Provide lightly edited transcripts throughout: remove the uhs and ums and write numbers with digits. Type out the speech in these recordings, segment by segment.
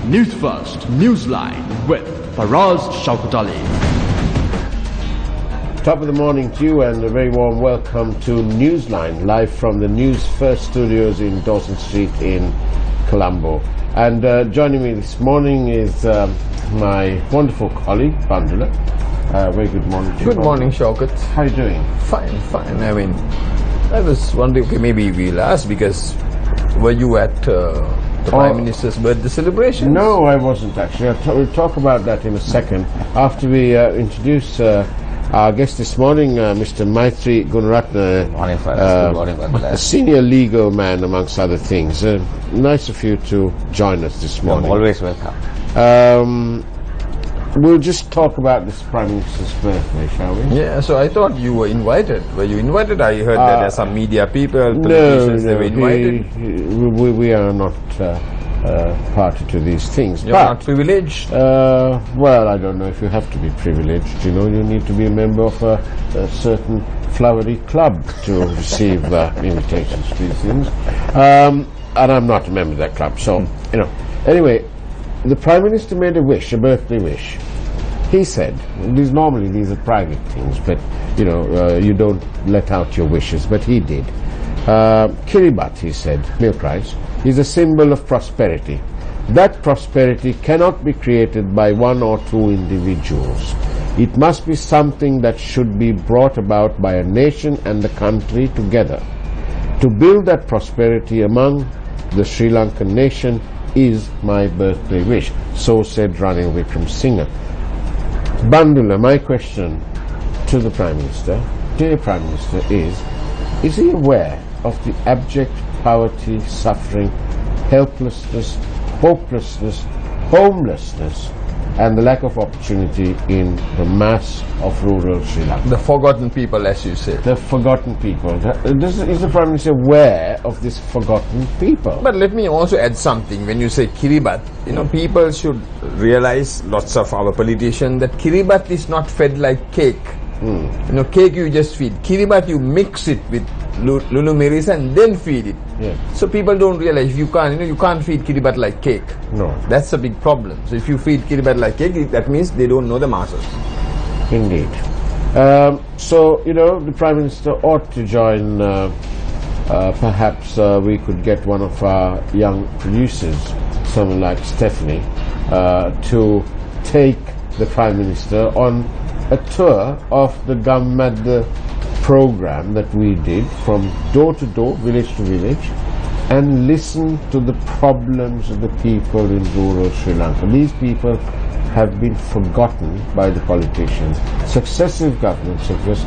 Newsfirst Newsline with Faraz Shaukatali. Top of the morning to you and a very warm welcome to Newsline, live from the Newsfirst studios in Dawson Street in Colombo. And joining me this morning is my wonderful colleague, Bandula. Very good morning to you. Good morning, Shaukat. How are you doing? Fine. I mean, I was wondering, okay, maybe we'll ask because were you at the Prime Minister's birthday celebration? No, I wasn't actually. We'll talk about that in a second after we introduce our guest this morning, Mr. Maitri Gunaratne, a senior legal man amongst other things. Nice of you to join us this morning. You're always welcome. We'll just talk about this Prime Minister's birthday, shall we? Yeah, so I thought you were invited. Were you invited? I heard that there are some media people, politicians, they were invited. We are not party to these things. You're not privileged? Well, I don't know if you have to be privileged. You know, you need to be a member of a certain flowery club to receive invitations to these things. And I'm not a member of that club, so, you know. Anyway, the Prime Minister made a wish, a birthday wish. He said, normally these are private things, but, you know, you don't let out your wishes, but he did. Kiribat, he said, milk rice, is a symbol of prosperity. That prosperity cannot be created by one or two individuals. It must be something that should be brought about by a nation and the country together. To build that prosperity among the Sri Lankan nation is my birthday wish. So said Ranil Wickremesinghe. Bandula, my question to the Prime Minister, dear Prime Minister, is he aware of the abject poverty, suffering, helplessness, hopelessness, homelessness, and the lack of opportunity in the mass of rural Sri Lanka? The forgotten people, as you say. The forgotten people. Is the Prime Minister aware of these forgotten people? But let me also add something. When you say Kiribat, you know, people should realize, lots of our politicians, that Kiribat is not fed like cake. You know, cake you just feed. Kiribat you mix it with Lulu Miris and then feed it. Yeah. So people don't realize you can't feed Kiribat like cake. No. That's a big problem. So if you feed Kiribat like cake, that means they don't know the masses. Indeed. So, you know, the Prime Minister ought to join, perhaps we could get one of our young producers, someone like Stephanie, to take the Prime Minister on a tour of the Gammadda program that we did from door to door, village to village, and listen to the problems of the people in rural Sri Lanka. These people have been forgotten by the politicians. Successive governments have just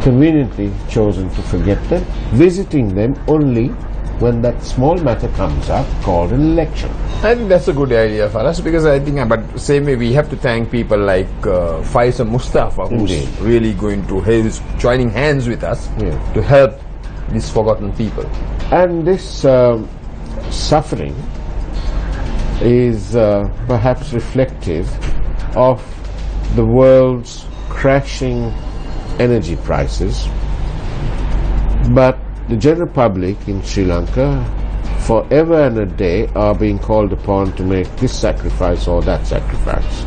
conveniently chosen to forget them, visiting them only when that small matter comes up called an election. I think that's a good idea for us, because I think, but same way we have to thank people like Faisal Mustafa, who's really going to, he's joining hands with us to help these forgotten people. And this suffering is perhaps reflective of the world's crashing energy prices, but the general public in Sri Lanka forever and a day are being called upon to make this sacrifice or that sacrifice.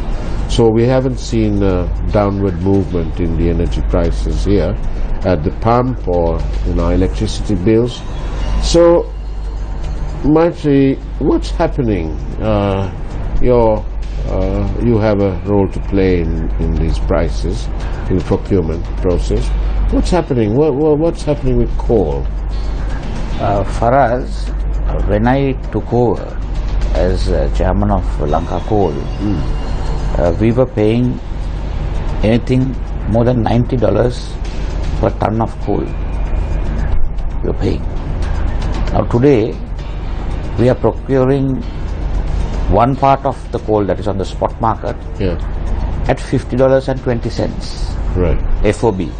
So we haven't seen a downward movement in the energy prices here at the pump or in our electricity bills. So, Maitri, what's happening? You have a role to play in these prices, in the procurement process. What's happening? What's happening with coal? For us, when I took over as chairman of Lanka Coal, we were paying anything more than $90 per ton of coal. We were paying. Now today, we are procuring one part of the coal that is on the spot market at $50.20. Right. FOB.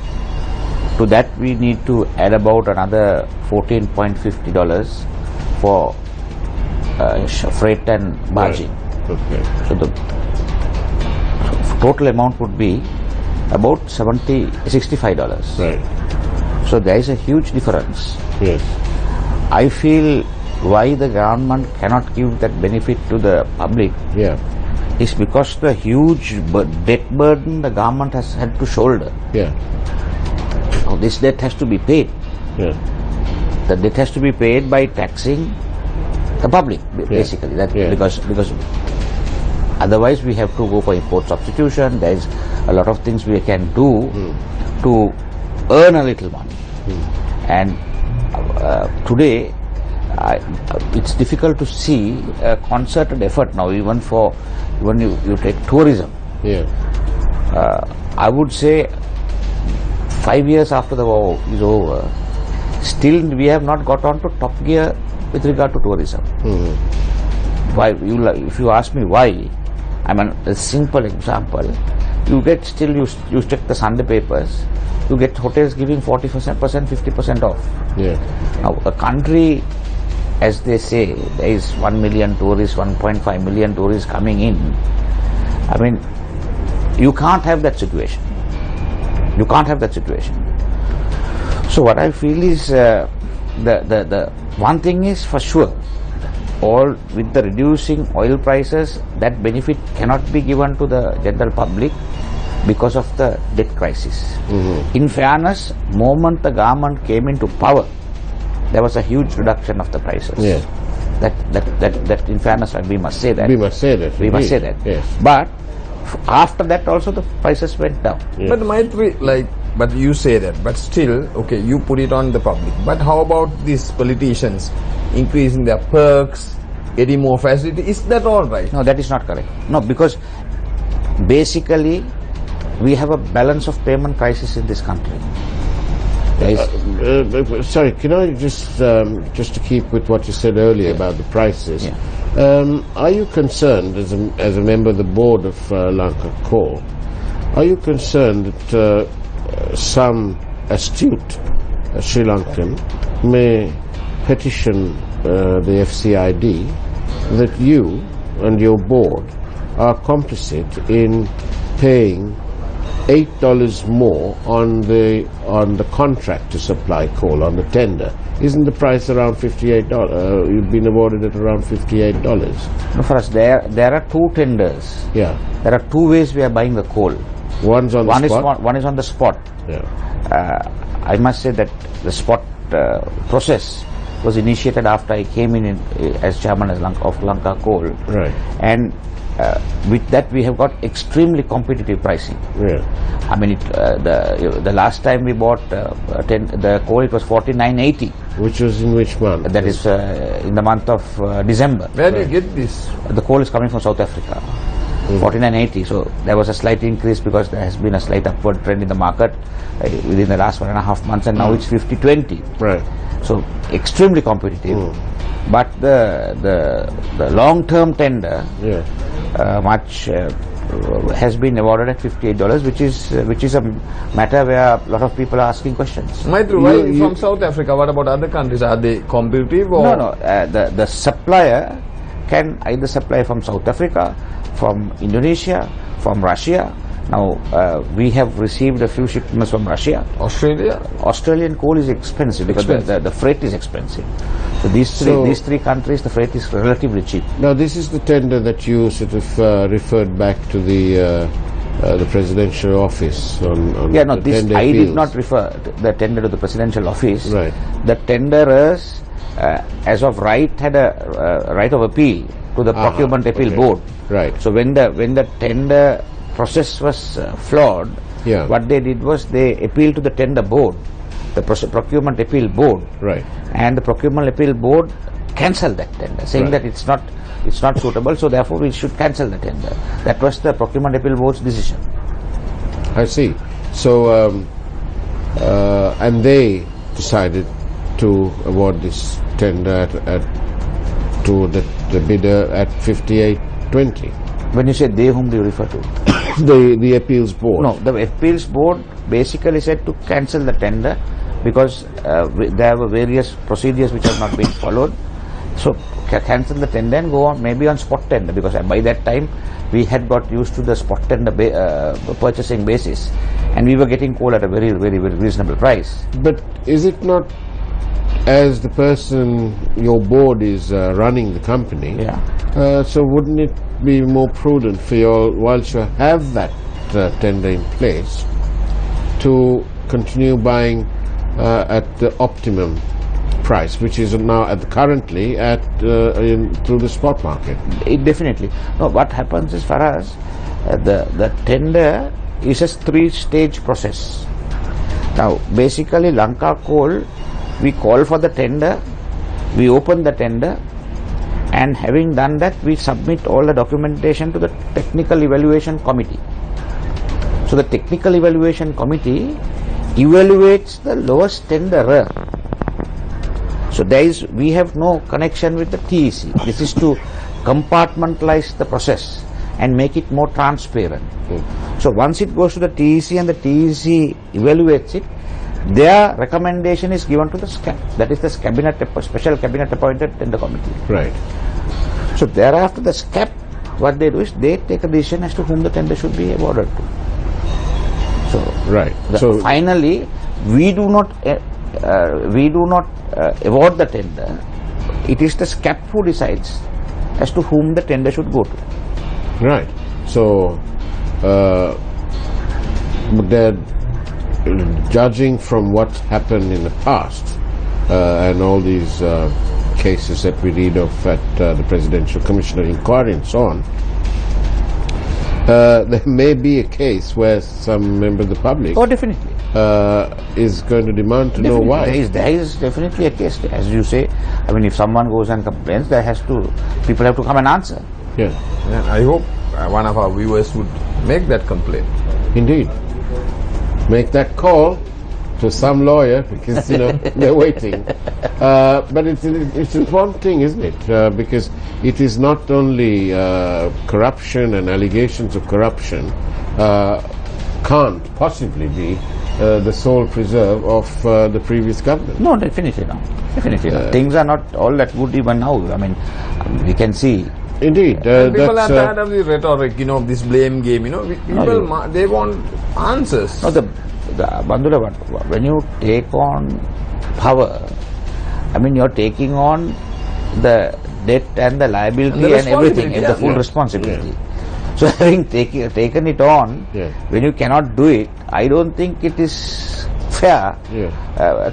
To that we need to add about another $14.50 for freight and margin. Right. Okay. So the total amount would be about $65. Right. So there is a huge difference. Yes. I feel why the government cannot give that benefit to the public Yeah. is because the huge debt burden the government has had to shoulder. Yeah. Now this debt has to be paid. Yeah. The debt has to be paid by taxing the public, basically. That Yeah. because otherwise we have to go for import substitution. There is a lot of things we can do to earn a little money. And today it's difficult to see a concerted effort now, even you take tourism. Yeah. I would say 5 years after the war is over, still we have not got on to top gear with regard to tourism. Why? If you ask me why, I mean, a simple example, you check the Sunday papers, you get hotels giving 40%, 50% off. Yeah. Now, a country, as they say, there is 1 million tourists, 1.5 million tourists coming in. I mean, you can't have that situation. You can't have that situation. So what I feel is, the one thing is for sure, all with the reducing oil prices, that benefit cannot be given to the general public because of the debt crisis. In fairness, moment the government came into power, there was a huge reduction of the prices. Yeah. That in fairness, we must say that. We must say that. We must say that. Yes. But after that also the prices went down. Yeah. But Maitri, but you say that, but still, okay, you put it on the public. But how about these politicians increasing their perks, getting more facility? Is that all right? No, that is not correct. No, because basically we have a balance of payment crisis in this country. Sorry, can I just to keep with what you said earlier about the prices? Yeah. Are you concerned, as a member of the board of Lanka Coal, are you concerned that some astute Sri Lankan may petition the FCID that you and your board are complicit in paying $8 more on the contract to supply coal, on the tender? Isn't the price around $58? You've been awarded at around $58. No, for us, there are two tenders. Yeah. There are two ways we are buying the coal. One's on the spot. One is on the spot. Yeah. I must say that the spot process was initiated after I came in as chairman of Lanka Coal. Right. And with that we have got extremely competitive pricing. Yeah. I mean, the last time we bought the coal, it was 49.80. Which was in which month? That is in the month of December. Where do you get this? The coal is coming from South Africa. 49.80. So there was a slight increase because there has been a slight upward trend in the market within the last 1.5 months, and now it's 50.20. Right. So extremely competitive. But the long-term tender, much has been awarded at $58, which is a matter where a lot of people are asking questions. Maitri, why from South Africa? What about other countries? Are they competitive? Or? No. The supplier can either supply from South Africa, from Indonesia, from Russia. Now we have received a few shipments from Russia. Australia? Australian coal is expensive because the freight is expensive. So these three countries, the freight is relatively cheap. Now this is the tender that you sort of referred back to the presidential office on Yeah, no, the this tender I appeals. did not refer the tender to the presidential office. Right. The tenderers, as of right, had a right of appeal to the procurement appeal board. Right. So when the tender process was flawed, what they did was they appealed to the tender board, the procurement appeal board. Right. And the procurement appeal board cancelled that tender, saying that it's not suitable, so therefore we should cancel the tender. That was the procurement appeal board's decision. I see. So and they decided to award this tender to the bidder at 58.20. When you say they, whom do you refer to? The appeals board. No, the appeals board basically said to cancel the tender because there were various procedures which have not been followed. So cancel the tender and go on maybe on spot tender, because by that time we had got used to the spot tender purchasing basis, and we were getting coal at a very, very, very reasonable price. But is it not as the person, your board is running the company, so wouldn't it be more prudent for you all, whilst you have that tender in place, to continue buying at the optimum price, which is now currently at through the spot market? Definitely. No, what happens is, for us, the tender is a three-stage process. Now, basically, Lanka Coal, we call for the tender, we open the tender, and having done that, we submit all the documentation to the technical evaluation committee. So the technical evaluation committee evaluates the lowest tenderer. So we have no connection with the TEC. This is to compartmentalize the process and make it more transparent. So once it goes to the TEC and the TEC evaluates it, their recommendation is given to the SCAP. That is the special cabinet appointed tender committee. Right. So thereafter, the SCAP, what they do is they take a decision as to whom the tender should be awarded to. So right. Finally, we do not award the tender. It is the SCAP who decides as to whom the tender should go to. Right. So, they're judging from what's happened in the past and all these cases that we read of at the Presidential Commissioner Inquiry and so on. There may be a case where some member of the public definitely is going to demand to know why. There is definitely a case, as you say. I mean, if someone goes and complains, people have to come and answer. Yeah. I hope one of our viewers would make that complaint. Indeed. Make that call to some lawyer, because they're waiting. But it's an important thing, isn't it? Because it is not only corruption and allegations of corruption can't possibly be the sole preserve of the previous government. No, definitely not. Definitely not. Things are not all that good even now. I mean, we can see. Indeed. People are tired of the rhetoric, this blame game. People, they want answers. No, Bandula, when you take on power, I mean, you're taking on the debt and the liability and everything, and the full responsibility. Yeah. So having taken it on, when you cannot do it, I don't think it is fair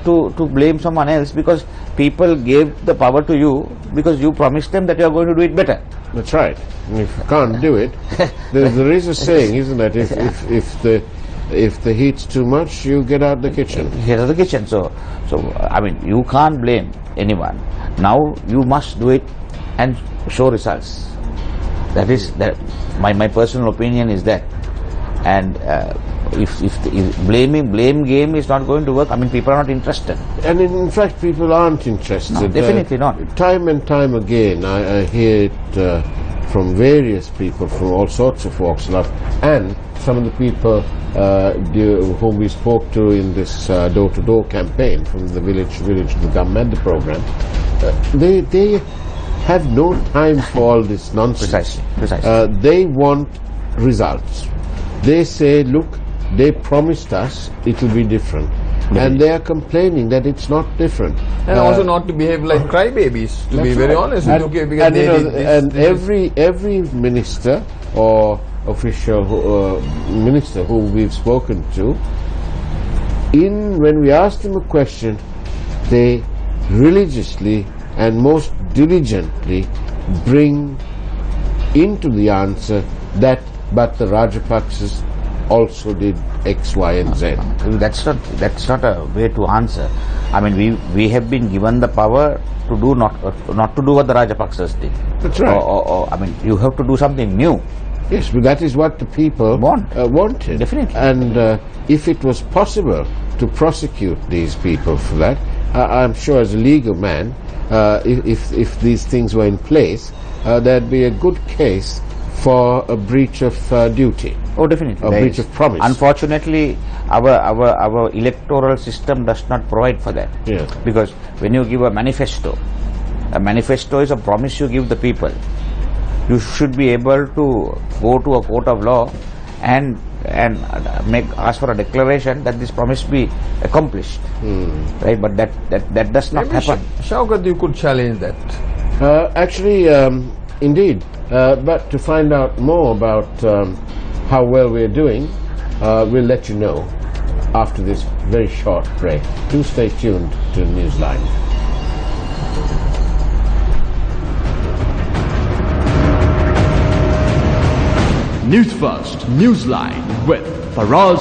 to blame someone else, because people gave the power to you because you promised them that you are going to do it better. That's right. And if you can't do it, there is a saying, isn't it? If the heat's too much, you get out the kitchen. Get out the kitchen. So I mean, you can't blame anyone. Now you must do it and show results. That is my personal opinion is that. And if blame game is not going to work, I mean, people are not interested. And in fact, people aren't interested. No, definitely not. Time and time again, I hear it from various people from all sorts of walks of life, and some of the people whom we spoke to in this door-to-door campaign from the village to the government program. They have no time for all this nonsense. Precisely. They want results. They say, look, they promised us it will be different. And they are complaining that it's not different. And also not to behave like crybabies, to be very honest. And every minister or official minister who we've spoken to, when we ask them a question, they religiously and most diligently bring into the answer that, but the Rajapaksas also did X, Y, and Z. That's not a way to answer. I mean, we have been given the power to do not to do what the Rajapaksas did. That's right. I mean, you have to do something new. Yes, but that is what the people wanted. Definitely. And if it was possible to prosecute these people for that, I'm sure as a legal man, if these things were in place, there'd be a good case for a breach of duty. Oh, definitely. A breach of promise. Unfortunately, our electoral system does not provide for that. Yeah. Because when you give a manifesto is a promise you give the people. You should be able to go to a court of law and ask for a declaration that this promise be accomplished, right? But that does not happen. Shaukat, you could challenge that. Actually, indeed. But to find out more about how well we're doing, we'll let you know after this very short break. Do stay tuned to Newsline. Newsfirst, Newsline with Faraz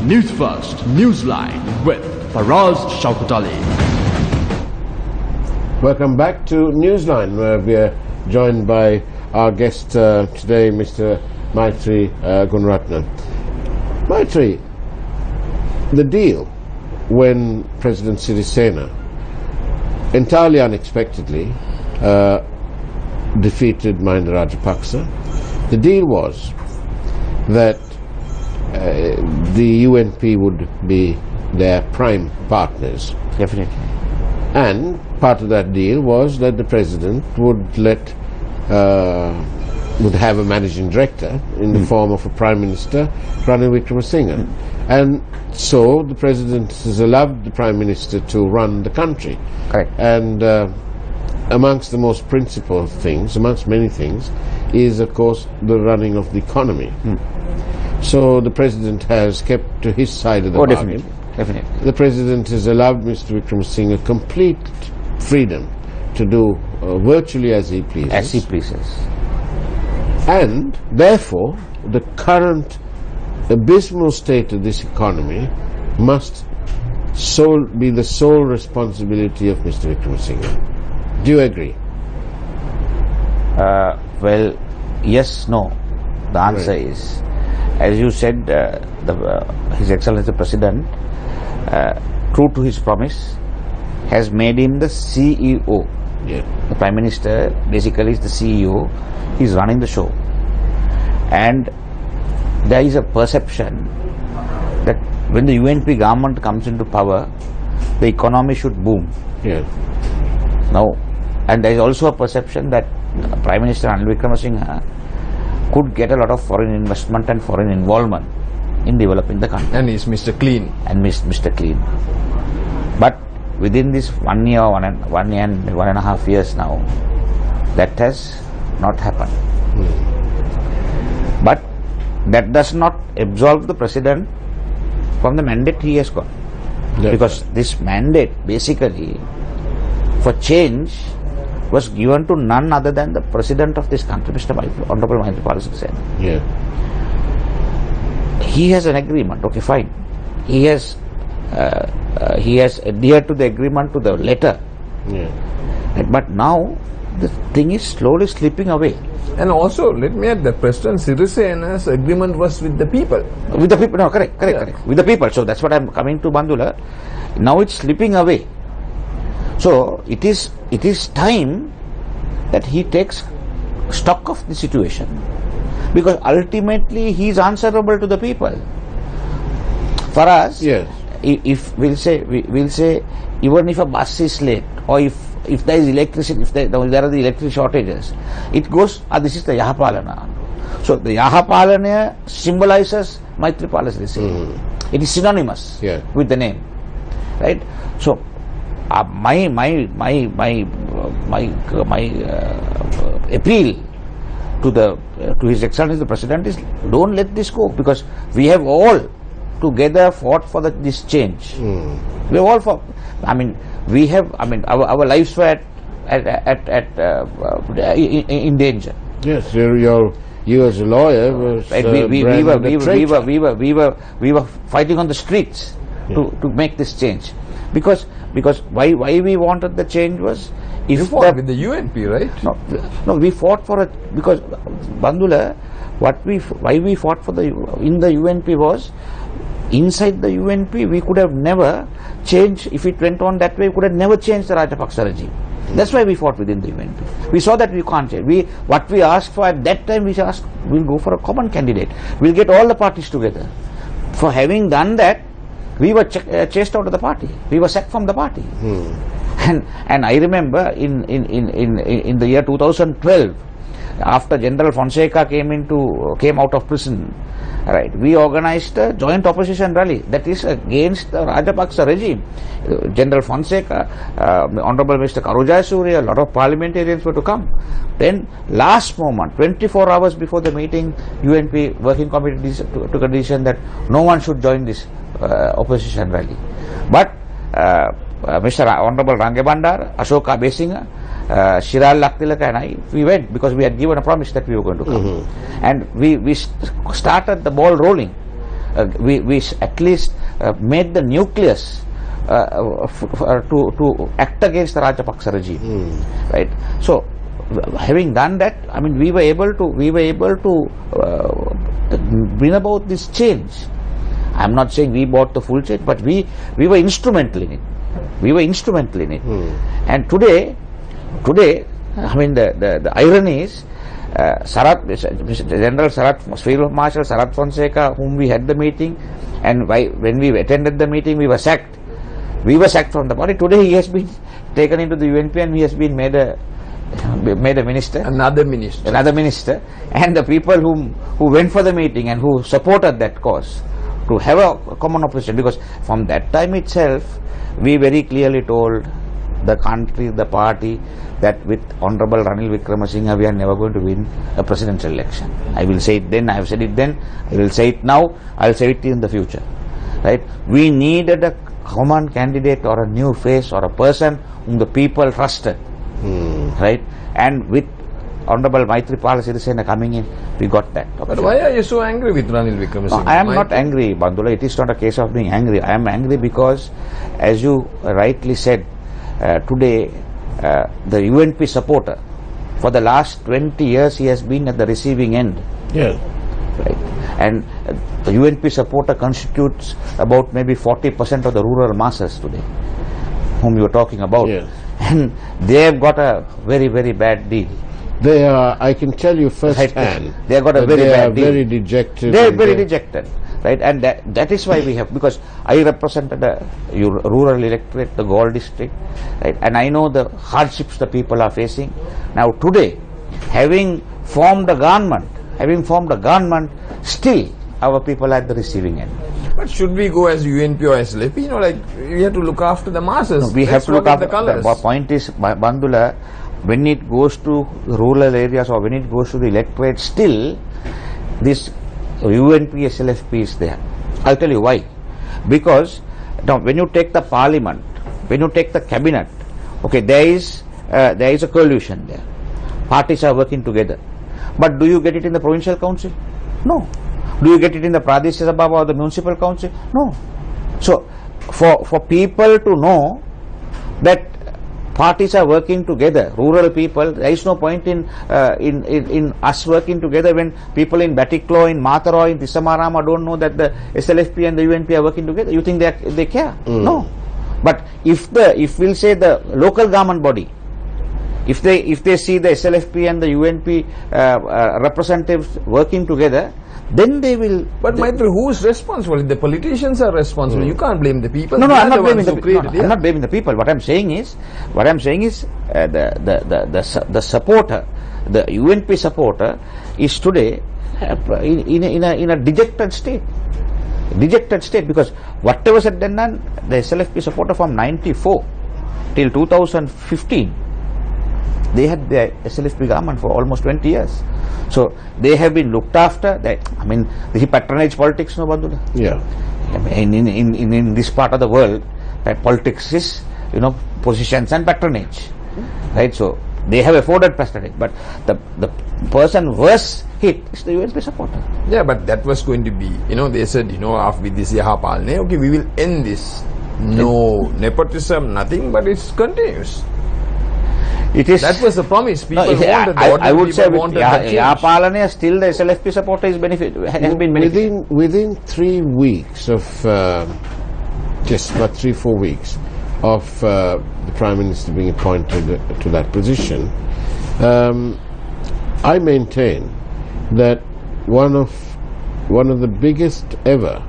Newsfirst, Newsline with Faraz Shaukat Ali. Welcome back to Newsline, where we are joined by our guest today, Mr. Maitri Gunratna. Maitri, the deal when President Sirisena, entirely unexpectedly, defeated Mahinda Rajapaksa, the deal was that the UNP would be their prime partners. Definitely. And part of that deal was that the president would would have a managing director in the form of a prime minister, Ranil Wickremesinghe. And so the president has allowed the prime minister to run the country. Correct. And amongst the most principal things, amongst many things, is of course the running of the economy. So the president has kept to his side of the bargain. Definitely. The president has allowed Mr. Wickremesinghe complete freedom to do virtually as he pleases. As he pleases. And therefore, the current abysmal state of this economy must be the sole responsibility of Mr. Wickremesinghe. Do you agree? Well, yes, no. The answer is, as you said, His Excellency the President, true to his promise, has made him the CEO. Yeah. The Prime Minister basically is the CEO. He's running the show. And there is a perception that when the UNP government comes into power, the economy should boom. Yeah. Now, and there is also a perception that Prime Minister Ranil Wickremesinghe could get a lot of foreign investment and foreign involvement in developing the country. And he's Mr. Clean. And Mr. Clean. But within this 1 year, one and a half years now, that has not happened. But that does not absolve the President from the mandate he has got. Yeah. Because this mandate basically for change was given to none other than the President of this country, Mr. Honorable Maithripala Sirisena. Yeah. He has an agreement, okay, fine. He has adhered to the agreement to the letter. Yeah. But now the thing is slowly slipping away. And also, let me add that President Sirisena's agreement was with the people. With the people, no, correct. With the people. So that's what I'm coming to, Bandula. Now it's slipping away. So it is time that he takes stock of the situation, because ultimately he is answerable to the people. For us, Yes. if we'll say even if a bus is late, or if there is electricity, if there are the electricity shortages, it goes, this is the Yahapalana. So the Yahapalana symbolizes Maithripala Sirisena. It is synonymous with the name, right? So my appeal to His Excellency the President is, don't let this go, because we have all together fought for this change. We have all fought. Our lives were in danger. Yes, you as a lawyer was Right? We were fighting on the streets to make this change, because why we wanted the change was, if You fought with the UNP, right? No, we fought for it because, Bandula, why we fought in the UNP was, inside the UNP we could have never changed. If it went on that way, we could have never changed the Rajapaksa regime. That's why we fought within the UNP. We saw that we can't change. What we asked for at that time, we asked, we'll go for a common candidate. We'll get all the parties together. For having done that, we were chased out of the party. We were sacked from the party. And I remember in the year 2012, after General Fonseca came out of prison, right, we organized a joint opposition rally that is against the Rajapaksa regime. General Fonseca, Honorable Mr. Karujayasuriya, a lot of parliamentarians were to come. Then last moment, 24 hours before the meeting, UNP working committee took a decision that no one should join this opposition rally. But Mr. Honorable Rangebandar, Ashoka Besinga, Shiral Laktilaka and I, we went because we had given a promise that we were going to come. And we started the ball rolling. We at least made the nucleus to act against the Rajapaksa regime. Right? So, having done that, I mean, we were able to bring about this change. I'm not saying we bought the full change, but we were instrumental in it. And today, I mean, the irony is, General Field Marshal Sarath Fonseca, whom we had the meeting, and when we attended the meeting, we were sacked. We were sacked from the body. Today, he has been taken into the UNP and he has been made a minister. Another minister. And the people who went for the meeting and who supported that cause to have a common opposition, because from that time itself, we very clearly told the country, the party, that with Honorable Ranil Wickremesinghe, we are never going to win a presidential election. I will say it then, I have said it then, I will say it now, I will say it in the future. Right? We needed a common candidate or a new face or a person whom the people trusted. Right? And with Honorable Maithripala Sirisena coming in, we got that. But why are you so angry with Ranil Wickremesinghe? No, I am not angry, Bandula. It is not a case of being angry. I am angry because, as you rightly said, today, the UNP supporter, for the last 20 years, he has been at the receiving end. Yeah. Right? And the UNP supporter constitutes about maybe 40% of the rural masses today, whom you are talking about. Yeah. And they have got a very, very bad deal. They are, I can tell you firsthand, they have got a very bad deal. They are very dejected. They are very dejected. Right? And that is why we have, because I represented the rural electorate, the Galle district, right? And I know the hardships the people are facing. Now today, having formed a government, still our people are at the receiving end. But should we go as UNP or SLP? You know, like, we have to look after the masses. No, we have to look after the colours. The point is, Bandula, when it goes to rural areas or when it goes to the electorate, still this UNP SLFP is there. I'll tell you why. Because now when you take the parliament, when you take the cabinet, okay, there is a coalition there. Parties are working together. But do you get it in the provincial council? No. Do you get it in the Pradesh Sabha or the municipal council? No. So for people to know that parties are working together, rural people, there is no point in us working together when people in Batiklo, in Mataro, in Tisamarama don't know that the SLFP and the UNP are working together. You think they care? No. But if we'll say the local government body, if they see the SLFP and the UNP representatives working together, then they will. But Maitri, who is responsible? The politicians are responsible. You can't blame the people. No, I'm not blaming the people. I'm not blaming the people. What I'm saying is, the supporter, the UNP supporter, is today in a dejected state. Because whatever said and done, the SLFP supporter from 94 till 2015. They had the SLFP government for almost 20 years. So they have been looked after. I mean, the patronage politics, no, Bandula? Yeah. In this part of the world, that politics is, positions and patronage. Right? So they have afforded patronage. But the person worse hit is the UNP supporter. Yeah, but that was going to be, they said, after this Yahapalne, okay, we will end this. No nepotism, nothing, but it continues. It is. That was the promise. People wanted the I would say with Yahapalane, still the SLFP supporter has been benefited. Within 3 weeks of, just about 3-4 weeks of the Prime Minister being appointed to that position, I maintain that one of the biggest ever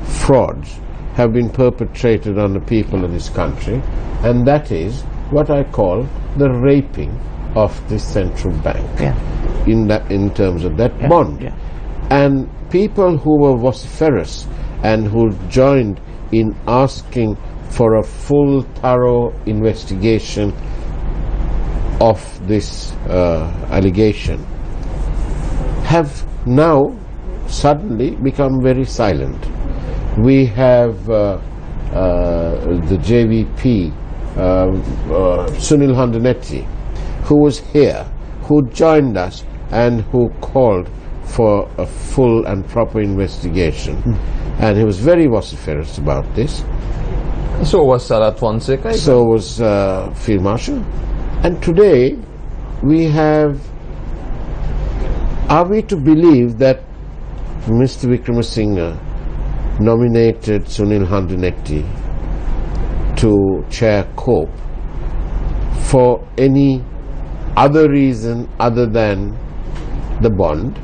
frauds have been perpetrated on the people of this country, and that is what I call the raping of the central bank. Yeah. in terms of that bond. Yeah. And people who were vociferous and who joined in asking for a full, thorough investigation of this allegation have now suddenly become very silent. We have the JVP, Sunil Handanetti, who was here, who joined us and who called for a full and proper investigation. And he was very vociferous about this. So was Sarat Fonseca. So was Field Marshal. And today we have, are we to believe that Mr. Wickramasinghe nominated Sunil Handanetti to chair COPE for any other reason other than the bond?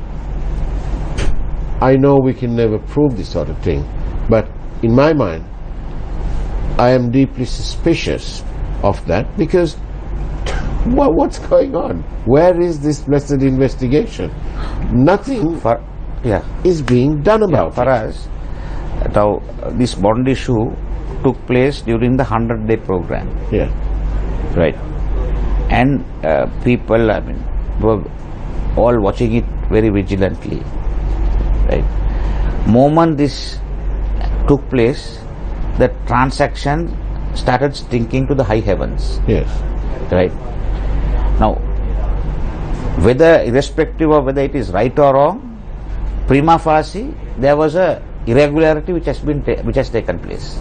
I know we can never prove this sort of thing, but in my mind I am deeply suspicious of that, because what's going on? Where is this blessed investigation? Nothing is being done about for us. Now, this bond issue took place during the 100-day program. Yeah. Right. And people, were all watching it very vigilantly. Right. Moment this took place, the transaction started stinking to the high heavens. Yes. Right. Now, whether, irrespective of whether it is right or wrong, prima facie there was a irregularity which has taken place.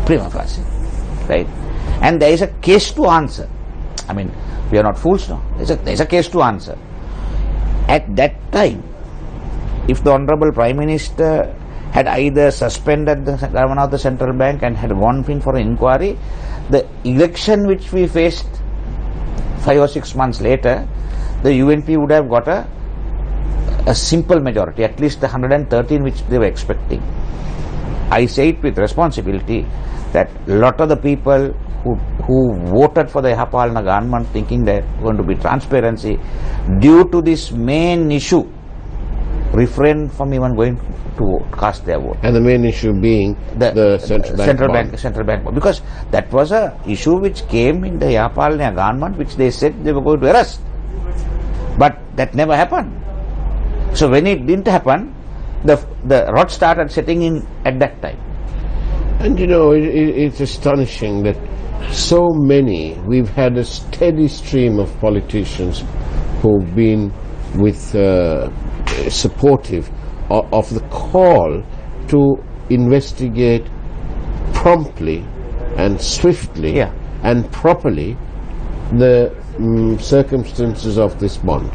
Prima facie, right? And there is a case to answer. We are not fools now. There is a case to answer. At that time, if the Honorable Prime Minister had either suspended the Governor of the Central Bank and had gone in for an inquiry, the election which we faced 5 or 6 months later, the UNP would have got a simple majority, at least the 113 which they were expecting. I say it with responsibility that a lot of the people who voted for the Yahapalana government thinking there going to be transparency, due to this main issue, refrained from even going to cast their vote. And the main issue being the central bank bond. Because that was a issue which came in the Yahapalana government, which they said they were going to arrest. But that never happened. So when it didn't happen, the rot started setting in at that time. And it's astonishing that so many, we've had a steady stream of politicians who've been supportive of the call to investigate promptly and swiftly and properly the circumstances of this bond.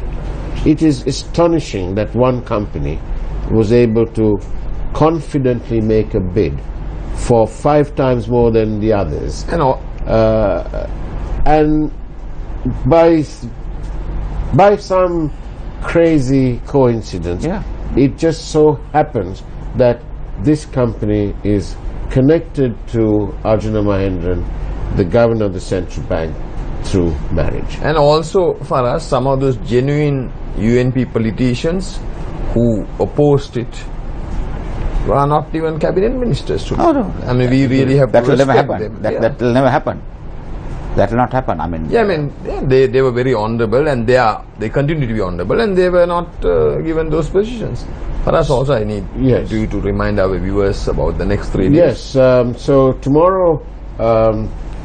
It is astonishing that one company was able to confidently make a bid for 5 times more than the others. And by some crazy coincidence, it just so happens that this company is connected to Arjuna Mahendran, the governor of the central bank, through marriage. And also, for us, some of those genuine UNP politicians who opposed it are not even cabinet ministers today. Oh, no. We really have to will never respect happen. them. That will never happen. That will not happen. They were very honorable, and they continue to be honorable, and they were not given those positions. For us also, I need you to remind our viewers about the next 3 days. Yes. So tomorrow,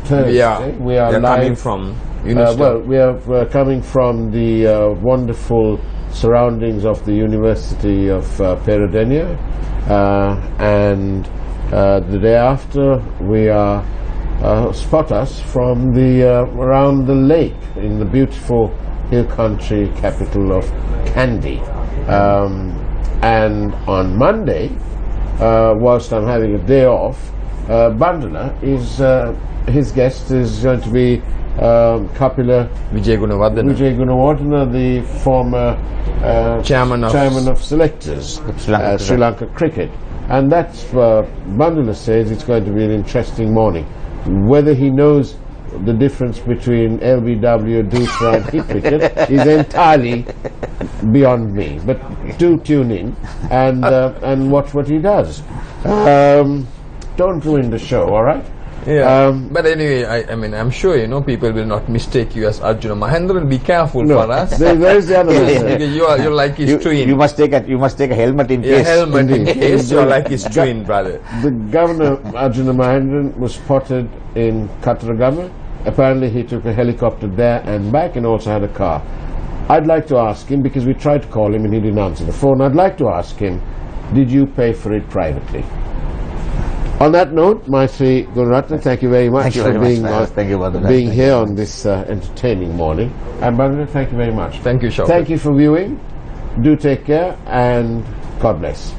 Thursday, we are live. Coming from Newsfirst. We are coming from the wonderful surroundings of the University of Peradeniya, and the day after we are spot us from the around the lake in the beautiful hill country capital of Kandy. And on Monday, whilst I'm having a day off, Bandula is his guest is going to be Kapila Vijay Gunawardena, the former chairman of selectors Sri Lanka cricket. And that's Bandula says it's going to be an interesting morning. Whether he knows the difference between LBW, Dusra and Hit cricket is entirely beyond me. But do tune in and watch what he does. Don't ruin the show, all right? Yeah. But anyway, I mean, I'm sure, you know, people will not mistake you as Arjuna Mahendran. Be careful No, for us. there's the other matter. Because you're like his twin. You must take a helmet in Yeah, case. helmet in Indeed. case you're like his twin brother. The governor, Arjuna Mahendran, was spotted in Katragama. Apparently he took a helicopter there and back and also had a car. I'd like to ask him, because we tried to call him and he didn't answer the phone, I'd like to ask him, did you pay for it privately? On that note, Maitri Gunaratne, thank you very much for being here on this entertaining morning. And Bangla, thank you very much. Thank you, Shaukat. Thank you for viewing. Do take care and God bless.